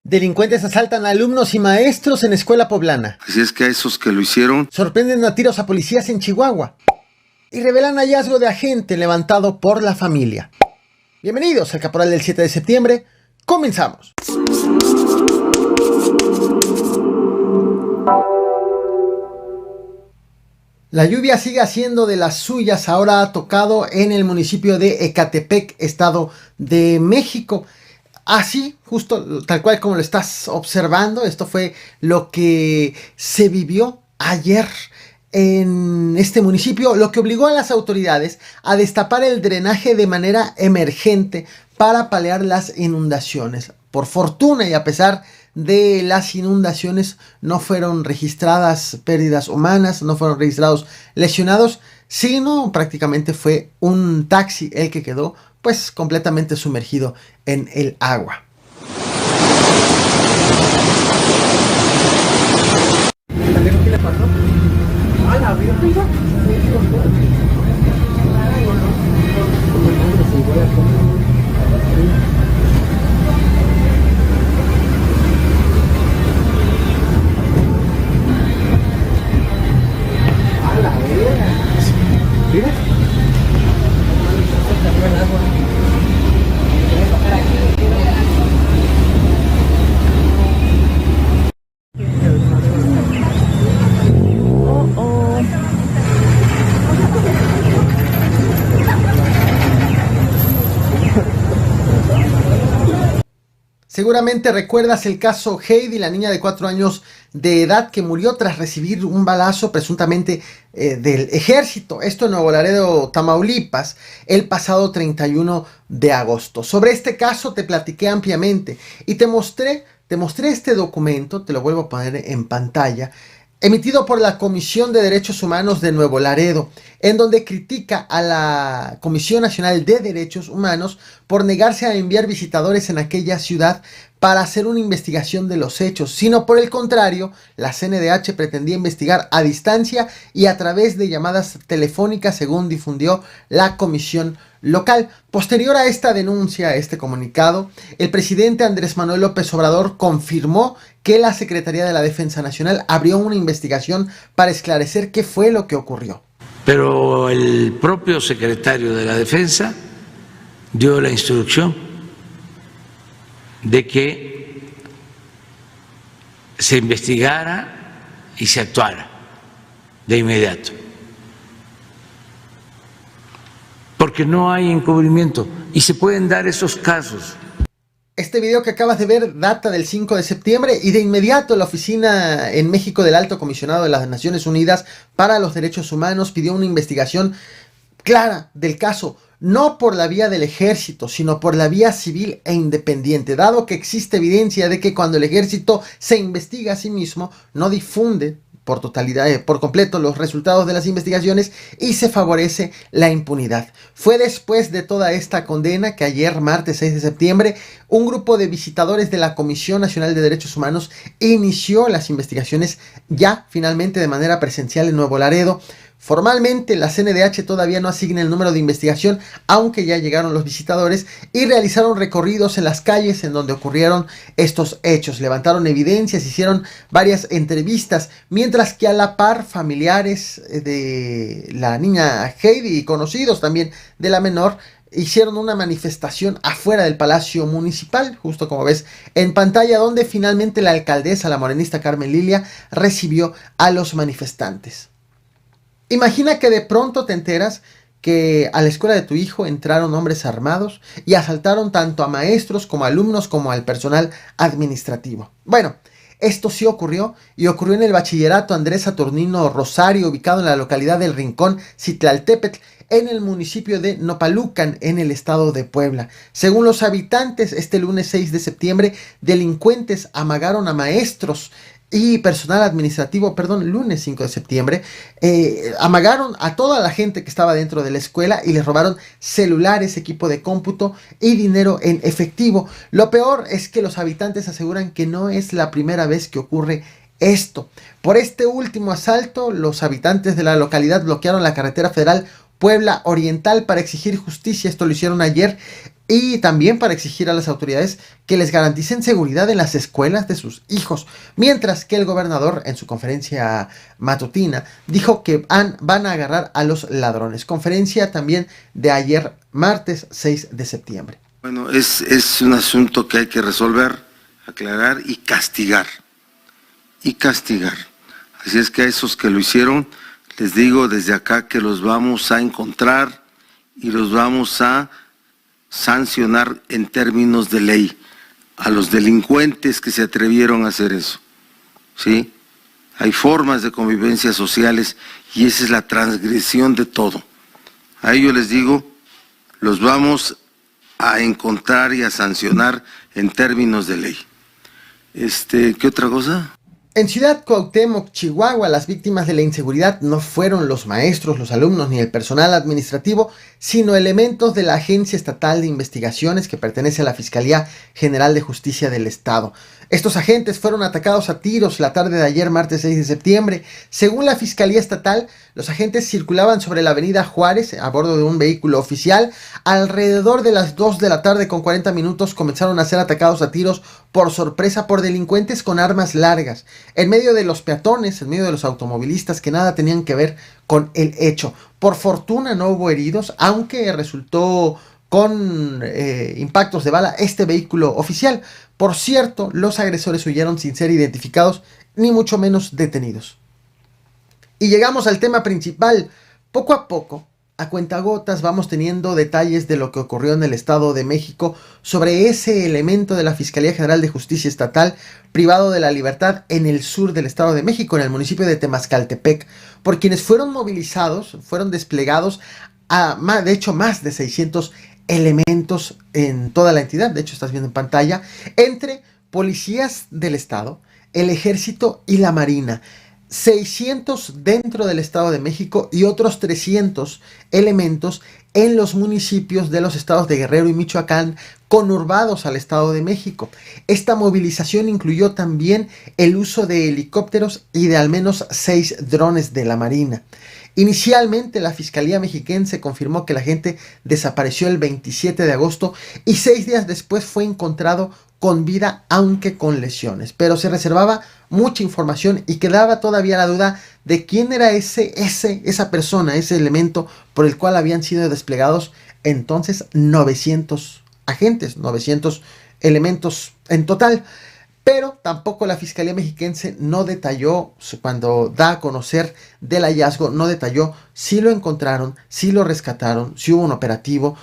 Delincuentes asaltan a alumnos y maestros en escuela poblana. Así es que a esos que lo hicieron... Sorprenden a tiros a policías en Chihuahua. Y revelan hallazgo de agente levantado por la familia. Bienvenidos al Caporal del 7 de septiembre. Comenzamos. La lluvia sigue haciendo de las suyas. Ahora ha tocado en el municipio de Ecatepec, Estado de México. Así, justo tal cual como lo estás observando, esto fue lo que se vivió ayer en este municipio, lo que obligó a las autoridades a destapar el drenaje de manera emergente para paliar las inundaciones. Por fortuna y a pesar de las inundaciones no fueron registradas pérdidas humanas, no fueron registrados lesionados, sino prácticamente fue un taxi el que quedó pues completamente sumergido en el agua. ¿Qué le pasó? ¿A la virgen? Seguramente recuerdas el caso Heidi, la niña de 4 años de edad que murió tras recibir un balazo presuntamente del ejército. Esto en Nuevo Laredo, Tamaulipas, el pasado 31 de agosto. Sobre este caso te platiqué ampliamente y te mostré este documento, te lo vuelvo a poner en pantalla, emitido por la Comisión de Derechos Humanos de Nuevo Laredo, en donde critica a la Comisión Nacional de Derechos Humanos por negarse a enviar visitadores en aquella ciudad para hacer una investigación de los hechos, sino por el contrario, la CNDH pretendía investigar a distancia y a través de llamadas telefónicas, según difundió la comisión local. Posterior a esta denuncia, a este comunicado, el presidente Andrés Manuel López Obrador confirmó que la Secretaría de la Defensa Nacional abrió una investigación para esclarecer qué fue lo que ocurrió. Pero el propio secretario de la Defensa dio la instrucción de que se investigara y se actuara de inmediato, porque no hay encubrimiento y se pueden dar esos casos. Este video que acabas de ver data del 5 de septiembre y de inmediato la oficina en México del Alto Comisionado de las Naciones Unidas para los Derechos Humanos pidió una investigación clara del caso, no por la vía del ejército, sino por la vía civil e independiente, dado que existe evidencia de que cuando el ejército se investiga a sí mismo, no difunde por totalidad, por completo los resultados de las investigaciones y se favorece la impunidad. Fue después de toda esta condena que ayer, martes 6 de septiembre, un grupo de visitadores de la Comisión Nacional de Derechos Humanos inició las investigaciones ya finalmente de manera presencial en Nuevo Laredo. Formalmente la CNDH todavía no asigna el número de investigación, aunque ya llegaron los visitadores y realizaron recorridos en las calles en donde ocurrieron estos hechos. Levantaron evidencias, hicieron varias entrevistas, mientras que a la par familiares de la niña Heidi y conocidos también de la menor hicieron una manifestación afuera del Palacio Municipal, justo como ves en pantalla, donde finalmente la alcaldesa, la morenista Carmen Lilia, recibió a los manifestantes. Imagina que de pronto te enteras que a la escuela de tu hijo entraron hombres armados y asaltaron tanto a maestros como a alumnos como al personal administrativo. Bueno, esto sí ocurrió y ocurrió en el bachillerato Andrés Saturnino Rosario, ubicado en la localidad del Rincón, Citlaltépetl, en el municipio de Nopalucan, en el estado de Puebla. Según los habitantes, este lunes 6 de septiembre, delincuentes amagaron a maestros y personal administrativo, lunes 5 de septiembre, amagaron a toda la gente que estaba dentro de la escuela y les robaron celulares, equipo de cómputo y dinero en efectivo. Lo peor es que los habitantes aseguran que no es la primera vez que ocurre esto. Por este último asalto, los habitantes de la localidad bloquearon la carretera federal Puebla Oriental para exigir justicia. Esto lo hicieron ayer. Y también para exigir a las autoridades que les garanticen seguridad en las escuelas de sus hijos. Mientras que el gobernador en su conferencia matutina dijo que van a agarrar a los ladrones. Conferencia también de ayer martes 6 de septiembre. Bueno, es un asunto que hay que resolver, aclarar y castigar. Y castigar. Así es que a esos que lo hicieron, les digo desde acá que los vamos a encontrar y los vamos a sancionar en términos de ley a los delincuentes que se atrevieron a hacer eso, ¿sí? Hay formas de convivencia sociales y esa es la transgresión de todo. A ellos les digo, los vamos a encontrar y a sancionar en términos de ley. ¿Qué otra cosa? En Ciudad Cuauhtémoc, Chihuahua, las víctimas de la inseguridad no fueron los maestros, los alumnos ni el personal administrativo, sino elementos de la Agencia Estatal de Investigaciones que pertenece a la Fiscalía General de Justicia del Estado. Estos agentes fueron atacados a tiros la tarde de ayer, martes 6 de septiembre. Según la Fiscalía Estatal, los agentes circulaban sobre la avenida Juárez a bordo de un vehículo oficial. Alrededor de las 2 de la tarde con 40 minutos comenzaron a ser atacados a tiros por sorpresa por delincuentes con armas largas, en medio de los peatones, en medio de los automovilistas que nada tenían que ver con el hecho. Por fortuna no hubo heridos, aunque resultó con impactos de bala este vehículo oficial. Por cierto, los agresores huyeron sin ser identificados ni mucho menos detenidos. Y llegamos al tema principal. Poco a poco, a cuentagotas, vamos teniendo detalles de lo que ocurrió en el Estado de México sobre ese elemento de la Fiscalía General de Justicia Estatal privado de la libertad en el sur del Estado de México, en el municipio de Temascaltepec, por quienes fueron movilizados, fueron desplegados de hecho más de 600 elementos en toda la entidad. De hecho, estás viendo en pantalla, entre policías del Estado, el Ejército y la Marina. 600 dentro del Estado de México y otros 300 elementos en los municipios de los estados de Guerrero y Michoacán conurbados al Estado de México. Esta movilización incluyó también el uso de helicópteros y de al menos 6 drones de la Marina. Inicialmente la Fiscalía Mexiquense confirmó que la gente desapareció el 27 de agosto y 6 días después fue encontrado con vida, aunque con lesiones, pero se reservaba mucha información y quedaba todavía la duda de quién era esa persona, ese elemento por el cual habían sido desplegados entonces 900 agentes, 900 elementos en total. Pero tampoco la Fiscalía Mexiquense no detalló, cuando da a conocer del hallazgo, no detalló si lo encontraron, si lo rescataron, si hubo un operativo,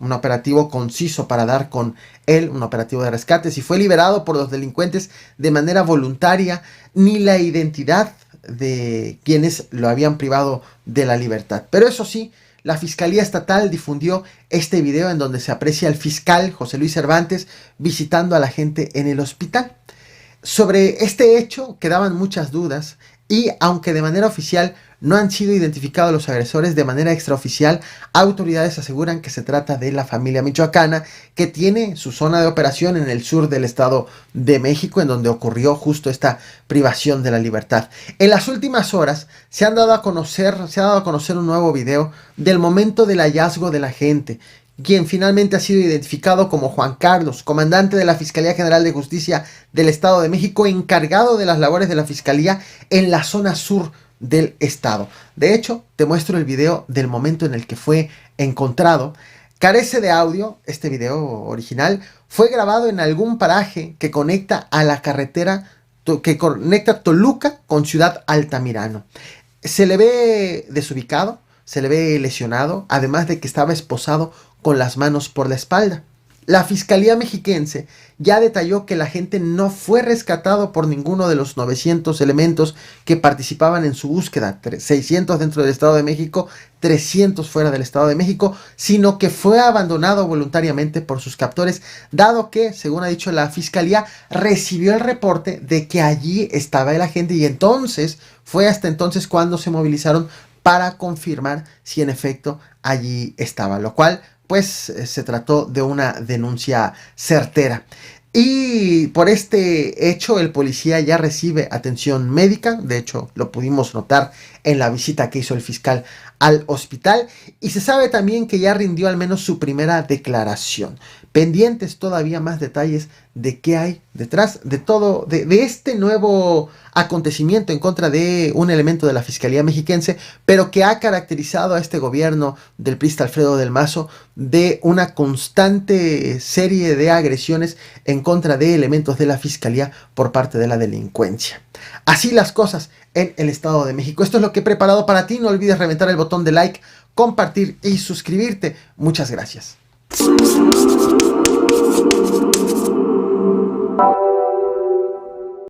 un operativo conciso para dar con él, un operativo de rescate, si fue liberado por los delincuentes de manera voluntaria, ni la identidad de quienes lo habían privado de la libertad. Pero eso sí, la Fiscalía Estatal difundió este video en donde se aprecia al fiscal José Luis Cervantes visitando a la gente en el hospital. Sobre este hecho quedaban muchas dudas y, aunque de manera oficial no han sido identificados los agresores, de manera extraoficial autoridades aseguran que se trata de la familia michoacana que tiene su zona de operación en el sur del Estado de México, en donde ocurrió justo esta privación de la libertad. En las últimas horas se ha dado a conocer un nuevo video del momento del hallazgo de la gente, quien finalmente ha sido identificado como Juan Carlos, comandante de la Fiscalía General de Justicia del Estado de México, encargado de las labores de la Fiscalía en la zona sur del estado. De hecho, te muestro el video del momento en el que fue encontrado. Carece de audio. Este video original fue grabado en algún paraje que conecta a la carretera que conecta Toluca con Ciudad Altamirano. Se le ve desubicado, se le ve lesionado, además de que estaba esposado con las manos por la espalda. La Fiscalía Mexiquense ya detalló que la gente no fue rescatado por ninguno de los 900 elementos que participaban en su búsqueda, 600 dentro del Estado de México, 300 fuera del Estado de México, sino que fue abandonado voluntariamente por sus captores, dado que, según ha dicho la Fiscalía, recibió el reporte de que allí estaba el agente y entonces fue hasta entonces cuando se movilizaron para confirmar si en efecto allí estaba, lo cual pues se trató de una denuncia certera. Y por este hecho el policía ya recibe atención médica, de hecho lo pudimos notar en la visita que hizo el fiscal al hospital, y se sabe también que ya rindió al menos su primera declaración. Pendientes todavía más detalles de qué hay detrás de todo, de este nuevo acontecimiento en contra de un elemento de la Fiscalía Mexiquense, pero que ha caracterizado a este gobierno del priista Alfredo del Mazo de una constante serie de agresiones en contra de elementos de la Fiscalía por parte de la delincuencia. Así las cosas en el Estado de México. Esto es lo que he preparado para ti. No olvides reventar el botón de like, compartir y suscribirte. Muchas gracias.